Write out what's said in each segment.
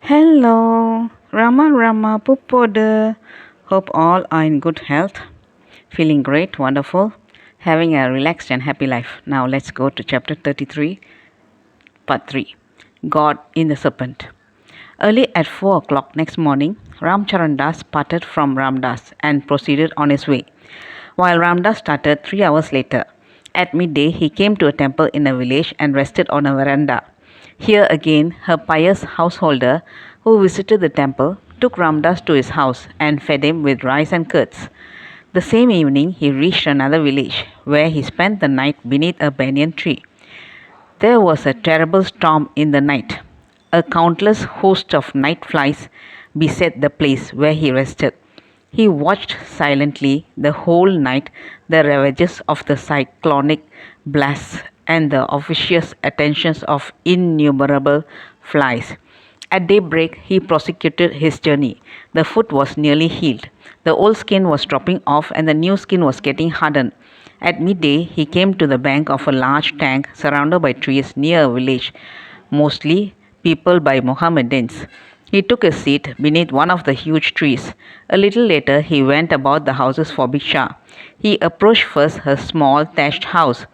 Hello, Rama Rama Pupoda. Hope all are in good health. Feeling great, wonderful, having a relaxed and happy life. Now let's go to chapter 33, part 3. God in the Serpent. Early at 4 o'clock next morning, Ramcharan Das parted from Ramdas and proceeded on his way, while Ramdas started 3 hours later. At midday, he came to a temple in a village and rested on a veranda. Here again, her pious householder, who visited the temple, took Ramdas to his house and fed him with rice and curds. The same evening, he reached another village, where he spent the night beneath a banyan tree. There was a terrible storm in the night. A countless host of night flies beset the place where he rested. He watched silently the whole night the ravages of the cyclonic blasts and the officious attentions of innumerable flies. At daybreak, he prosecuted his journey. The foot was nearly healed. The old skin was dropping off and the new skin was getting hardened. At midday, he came to the bank of a large tank surrounded by trees near a village, mostly peopled by Mohammedans. He took a seat beneath one of the huge trees. A little later, he went about the houses for Bhiksha. He approached first her small thatched house,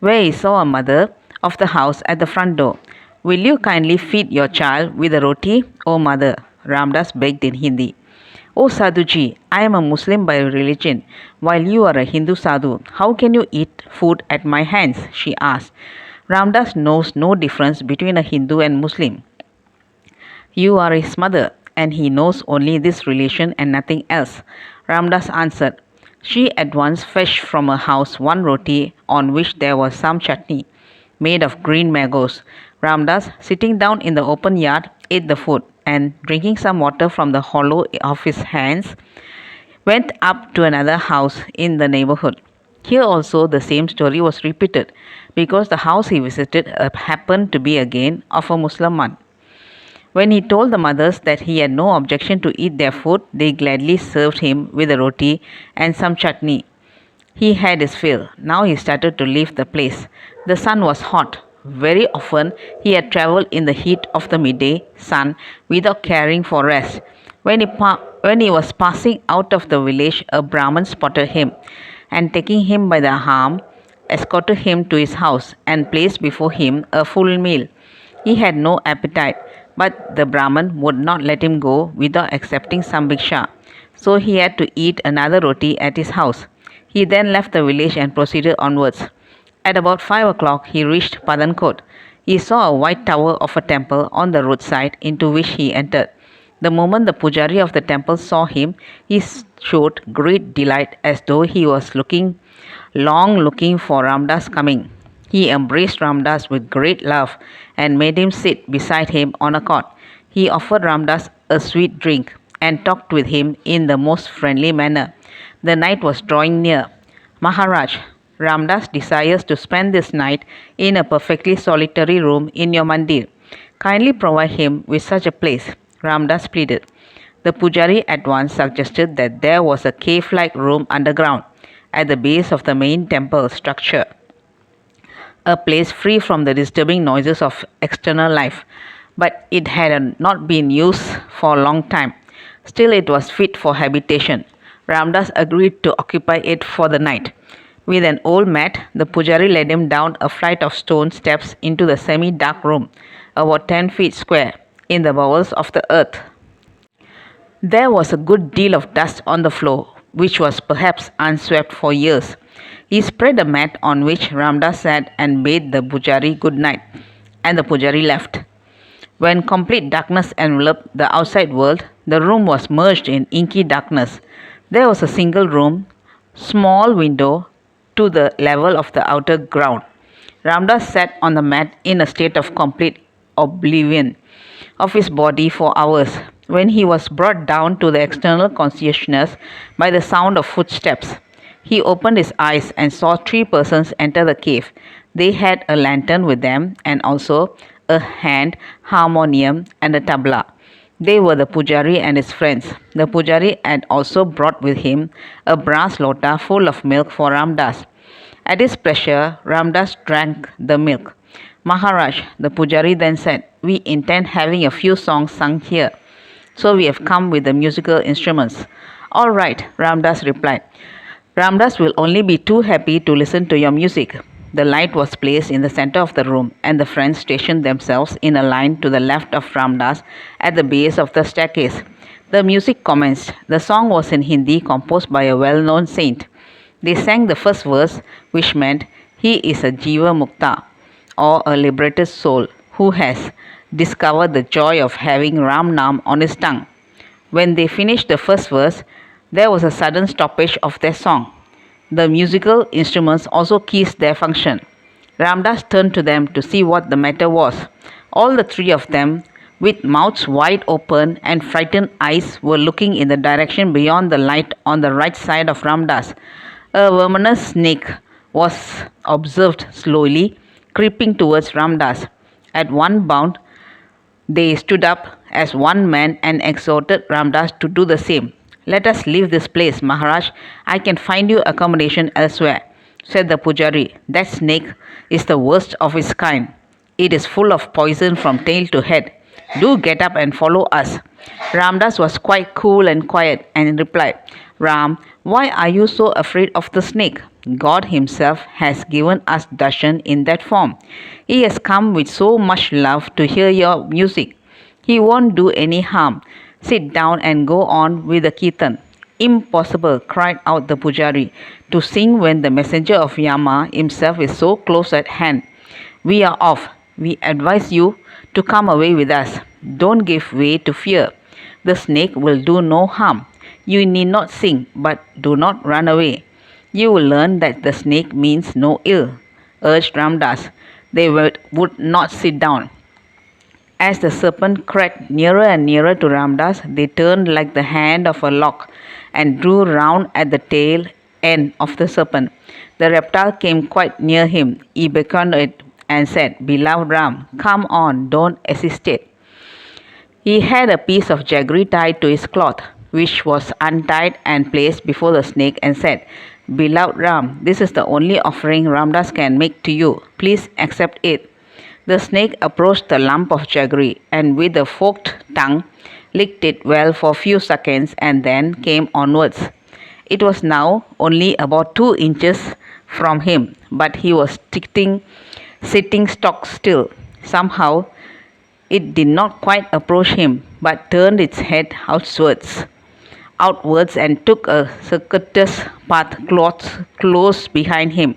where he saw a mother of the house at the front door. Will you kindly feed your child with a roti, O mother? Ramdas begged in Hindi. Oh Sadhuji, I am a Muslim by religion, while you are a Hindu Sadhu. How can you eat food at my hands? She asked. Ramdas knows no difference between a Hindu and Muslim. You are his mother, and he knows only this relation and nothing else. Ramdas answered. She at once fetched from her house one roti on which there was some chutney, made of green mangoes. Ramdas, sitting down in the open yard, ate the food and, drinking some water from the hollow of his hands, went up to another house in the neighborhood. Here also the same story was repeated, because the house he visited happened to be again of a Muslim. When he told the mothers that he had no objection to eat their food, they gladly served him with a roti and some chutney. He had his fill. Now he started to leave the place. The sun was hot. Very often he had travelled in the heat of the midday sun without caring for rest. When he was passing out of the village, a Brahman spotted him and, taking him by the arm, escorted him to his house and placed before him a full meal. He had no appetite, but the Brahman would not let him go without accepting some bhiksha, so he had to eat another roti at his house. He then left the village and proceeded onwards. At about 5 o'clock, he reached Pathankot. He saw a white tower of a temple on the roadside, into which he entered. The moment the pujari of the temple saw him, he showed great delight, as though he was long looking for Ramdas' coming. He embraced Ramdas with great love and made him sit beside him on a cot. He offered Ramdas a sweet drink and talked with him in the most friendly manner. The night was drawing near. Maharaj, Ramdas desires to spend this night in a perfectly solitary room in your mandir. Kindly provide him with such a place, Ramdas pleaded. The pujari at once suggested that there was a cave-like room underground at the base of the main temple structure, a place free from the disturbing noises of external life, but it had not been used for a long time. Still, it was fit for habitation. Ramdas agreed to occupy it for the night. With an old mat, the pujari led him down a flight of stone steps into the semi-dark room, about 10 feet square, in the bowels of the earth. There was a good deal of dust on the floor, which was perhaps unswept for years. He spread a mat on which Ramdas sat and bade the pujari good night, and the pujari left. When complete darkness enveloped the outside world, the room was merged in inky darkness. There was a single room, small window to the level of the outer ground. Ramdas sat on the mat in a state of complete oblivion of his body for hours. When he was brought down to the external consciousness by the sound of footsteps, he opened his eyes and saw 3 persons enter the cave. They had a lantern with them and also a hand harmonium and a tabla. They were the pujari and his friends. The pujari had also brought with him a brass lota full of milk for Ramdas. At his pleasure, Ramdas drank the milk. Maharaj, the Pujari then said, we intend having a few songs sung here. So we have come with the musical instruments. All right, Ramdas replied. Ramdas will only be too happy to listen to your music. The light was placed in the center of the room, and the friends stationed themselves in a line to the left of Ramdas at the base of the staircase. The music commenced. The song was in Hindi, composed by a well known saint. They sang the first verse, which meant, he is a Jiva Mukta, or a liberated soul, who has discovered the joy of having Ram Nam on his tongue. When they finished the first verse, there was a sudden stoppage of their song. The musical instruments also ceased their function. Ramdas turned to them to see what the matter was. All the three of them, with mouths wide open and frightened eyes, were looking in the direction beyond the light on the right side of Ramdas. A verminous snake was observed slowly creeping towards Ramdas. At one bound, they stood up as one man and exhorted Ramdas to do the same. Let us leave this place, Maharaj. I can find you accommodation elsewhere, said the Pujari. That snake is the worst of its kind. It is full of poison from tail to head. Do get up and follow us. Ramdas was quite cool and quiet and replied, Ram, why are you so afraid of the snake? God himself has given us darshan in that form. He has come with so much love to hear your music. He won't do any harm. Sit down and go on with the kirtan. Impossible, cried out the Pujari, to sing when the messenger of Yama himself is so close at hand. We are off. We advise you to come away with us. Don't give way to fear. The snake will do no harm. You need not sing, but do not run away. You will learn that the snake means no ill, urged Ramdas. They would not sit down. As the serpent crept nearer and nearer to Ramdas, they turned like the hand of a lock and drew round at the tail end of the serpent. The reptile came quite near him. He beckoned it and said, Beloved Ram, come on, don't hesitate. He had a piece of jaggery tied to his cloth, which was untied and placed before the snake, and said, Beloved Ram, this is the only offering Ramdas can make to you. Please accept it. The snake approached the lump of jaggery and with a forked tongue licked it well for a few seconds and then came onwards. It was now only about 2 inches from him, but he was sitting stock still. Somehow it did not quite approach him, but turned its head outwards and took a circuitous path close behind him.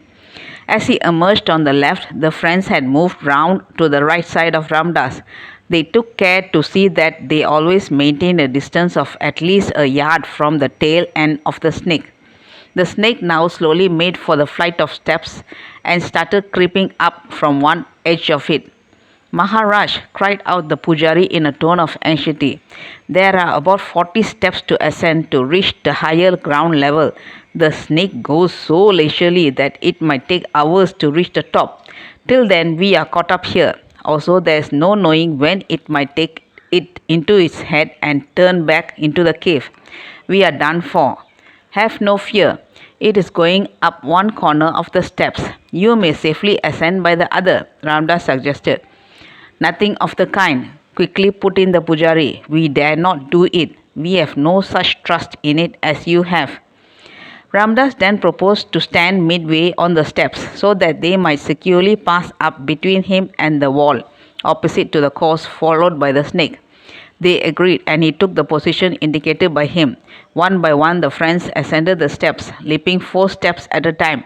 As he emerged on the left, the friends had moved round to the right side of Ramdas. They took care to see that they always maintained a distance of at least a yard from the tail end of the snake. The snake now slowly made for the flight of steps and started creeping up from one edge of it. Maharaj, cried out the Pujari in a tone of anxiety, there are about 40 steps to ascend to reach the higher ground level. The snake goes so leisurely that it might take hours to reach the top. Till then we are caught up here. Also there is no knowing when it might take it into its head and turn back into the cave. We are done for. Have no fear. It is going up one corner of the steps. You may safely ascend by the other, Ramdas suggested. Nothing of the kind, quickly put in the Pujari. We dare not do it. We have no such trust in it as you have. Ramdas then proposed to stand midway on the steps so that they might securely pass up between him and the wall, opposite to the course followed by the snake. They agreed, and he took the position indicated by him. One by one, the friends ascended the steps, leaping 4 steps at a time.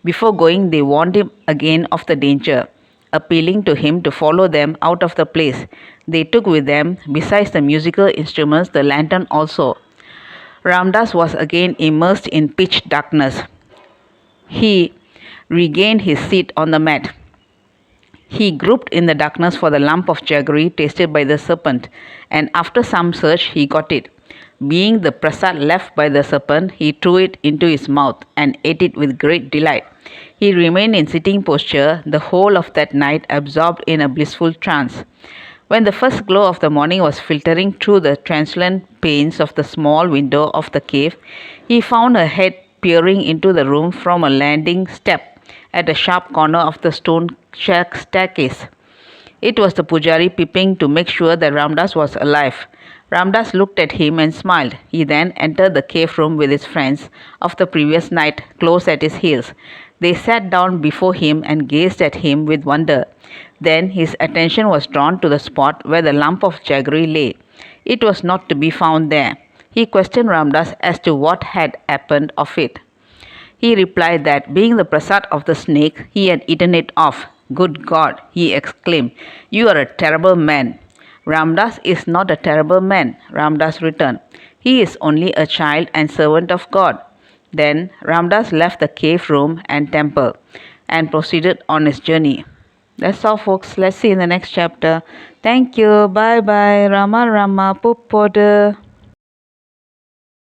Before going, they warned him again of the danger, appealing to him to follow them out of the place. They took with them, besides the musical instruments, the lantern also. Ramdas was again immersed in pitch darkness. He regained his seat on the mat. He groped in the darkness for the lump of jaggery tasted by the serpent, and after some search he got it. Being the prasad left by the serpent, he threw it into his mouth and ate it with great delight. He remained in sitting posture the whole of that night, absorbed in a blissful trance. When the first glow of the morning was filtering through the translucent panes of the small window of the cave, he found a head peering into the room from a landing step at a sharp corner of the stone staircase. It was the pujari peeping to make sure that Ramdas was alive. Ramdas looked at him and smiled. He then entered the cave room with his friends of the previous night close at his heels. They sat down before him and gazed at him with wonder. Then his attention was drawn to the spot where the lump of jaggery lay. It was not to be found there. He questioned Ramdas as to what had happened of it. He replied that, being the prasad of the snake, he had eaten it off. Good God, he exclaimed, you are a terrible man. Ramdas is not a terrible man, Ramdas returned. He is only a child and servant of God. Then Ramdas left the cave room and temple and proceeded on his journey. That's all, folks. Let's see in the next chapter. Thank you. Bye bye. Rama Rama Puppodu.